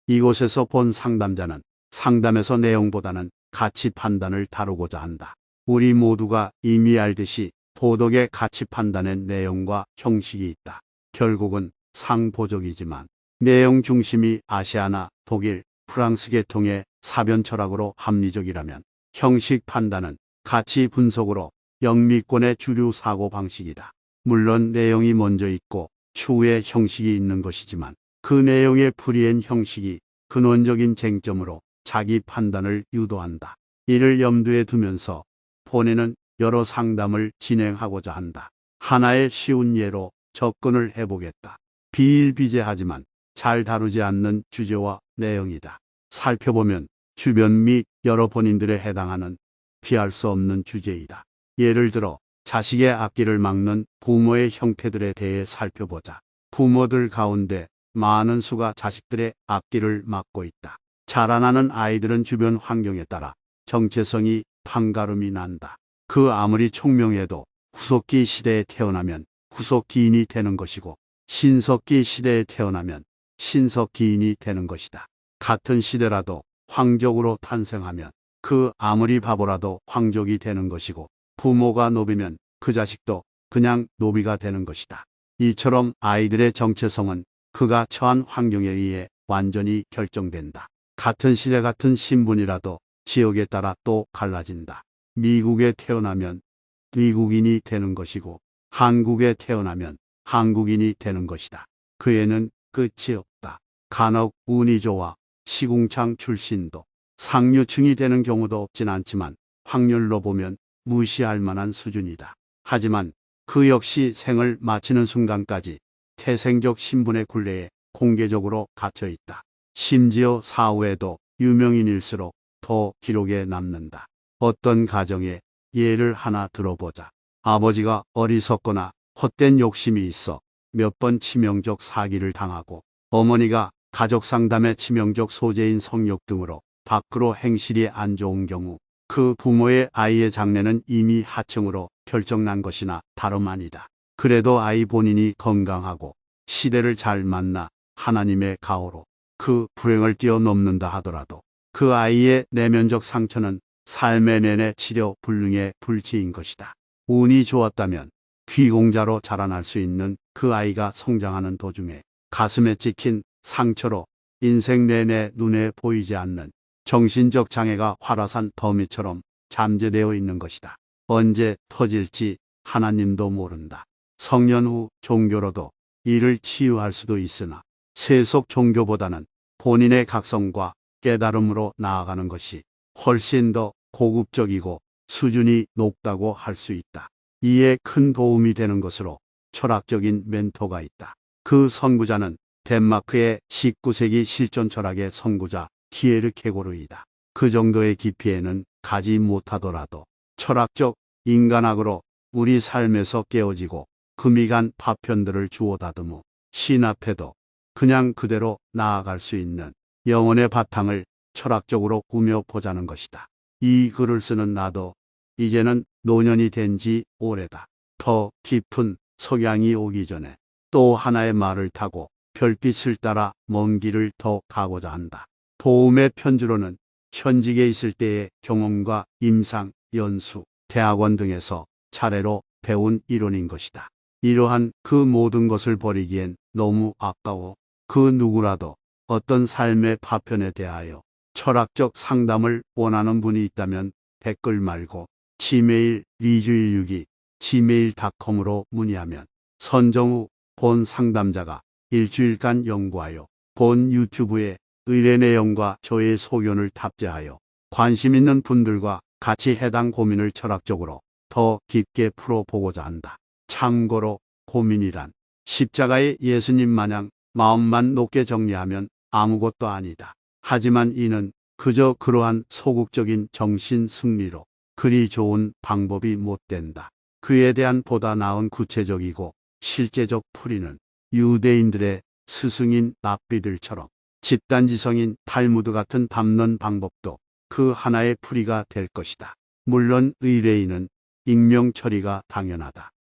이곳에서 본 상담자는 상담에서 내용보다는 가치 판단을 다루고자 한다. 우리 모두가 이미 알듯이 도덕의 가치 판단의 내용과 형식이 있다. 결국은 상보적이지만 내용 중심이 아시아나 독일, 프랑스 계통의 사변 철학으로 합리적이라면 형식 판단은 가치 분석으로 영미권의 주류 사고 방식이다. 물론 내용이 먼저 있고 추후에 형식이 있는 것이지만 그 내용의 풀이엔 형식이 근원적인 쟁점으로 자기 판단을 유도한다. 이를 염두에 두면서 본인은 여러 상담을 진행하고자 한다. 하나의 쉬운 예로 접근을 해보겠다. 비일비재하지만 잘 다루지 않는 주제와 내용이다. 살펴보면 주변 및 여러 본인들에 해당하는 피할 수 없는 주제이다. 예를 들어 자식의 앞길을 막는 부모의 형태들에 대해 살펴보자. 부모들 가운데 많은 수가 자식들의 앞길을 막고 있다. 자라나는 아이들은 주변 환경에 따라 정체성이 판가름이 난다. 그 아무리 총명해도 후석기 시대에 태어나면 후석기인이 되는 것이고 신석기 시대에 태어나면 신석기인이 되는 것이다. 같은 시대라도 황족으로 탄생하면 그 아무리 바보라도 황족이 되는 것이고 부모가 노비면 그 자식도 그냥 노비가 되는 것이다. 이처럼 아이들의 정체성은 그가 처한 환경에 의해 완전히 결정된다. 같은 시대 같은 신분이라도 지역에 따라 또 갈라진다. 미국에 태어나면 미국인이 되는 것이고 한국에 태어나면 한국인이 되는 것이다. 그 애는 끝이 없다. 간혹 운이 좋아 시궁창 출신도 상류층이 되는 경우도 없진 않지만 확률로 보면 무시할 만한 수준이다. 하지만 그 역시 생을 마치는 순간까지 태생적 신분의 굴레에 공개적으로 갇혀 있다. 심지어 사후에도 유명인일수록 더 기록에 남는다. 어떤 가정의 예를 하나 들어보자. 아버지가 어리석거나 헛된 욕심이 있어 몇 번 치명적 사기를 당하고 어머니가 가족 상담의 치명적 소재인 성욕 등으로 밖으로 행실이 안 좋은 경우 그 부모의 아이의 장래는 이미 하층으로 결정난 것이나 다름 아니다. 그래도 아이 본인이 건강하고 시대를 잘 만나 하나님의 가호로 그 불행을 뛰어넘는다 하더라도 그 아이의 내면적 상처는 삶의 내내 치료 불능의 불치인 것이다. 운이 좋았다면 귀공자로 자라날 수 있는 그 아이가 성장하는 도중에 가슴에 찍힌 상처로 인생 내내 눈에 보이지 않는 정신적 장애가 활화산 더미처럼 잠재되어 있는 것이다. 언제 터질지 하나님도 모른다. 성년 후 종교로도 이를 치유할 수도 있으나 세속 종교보다는 본인의 각성과 깨달음으로 나아가는 것이 훨씬 더 고급적이고 수준이 높다고 할 수 있다. 이에 큰 도움이 되는 것으로 철학적인 멘토가 있다. 그 선구자는 덴마크의 19세기 실존 철학의 선구자 키에르케고르이다. 그 정도의 깊이에는 가지 못하더라도 철학적 인간학으로 우리 삶에서 깨어지고 금이 간 파편들을 주워 다듬어 신 앞에도 그냥 그대로 나아갈 수 있는 영혼의 바탕을 철학적으로 꾸며 보자는 것이다. 이 글을 쓰는 나도 이제는 노년이 된 지 오래다. 더 깊은 석양이 오기 전에 또 하나의 말을 타고 별빛을 따라 먼 길을 더 가고자 한다. 도움의 편지로는 현직에 있을 때의 경험과 임상, 연수, 대학원 등에서 차례로 배운 이론인 것이다. 이러한 그 모든 것을 버리기엔 너무 아까워 그 누구라도 어떤 삶의 파편에 대하여 철학적 상담을 원하는 분이 있다면 댓글 말고 지메일 리주일유기 gmail.com으로 문의하면 선정후 본 상담자가 일주일간 연구하여 본 유튜브에 의뢰 내용과 저의 소견을 탑재하여 관심 있는 분들과 같이 해당 고민을 철학적으로 더 깊게 풀어보고자 한다. 참고로 고민이란 십자가의 예수님 마냥 마음만 높게 정리하면 아무것도 아니다. 하지만 이는 그저 그러한 소극적인 정신 승리로 그리 좋은 방법이 못 된다. 그에 대한 보다 나은 구체적이고 실제적 풀이는 유대인들의 스승인 랍비들처럼 집단지성인 탈무드 같은 담론 방법도 그 하나의 풀이가 될 것이다. 물론 의뢰인은 익명 처리가 당연하다.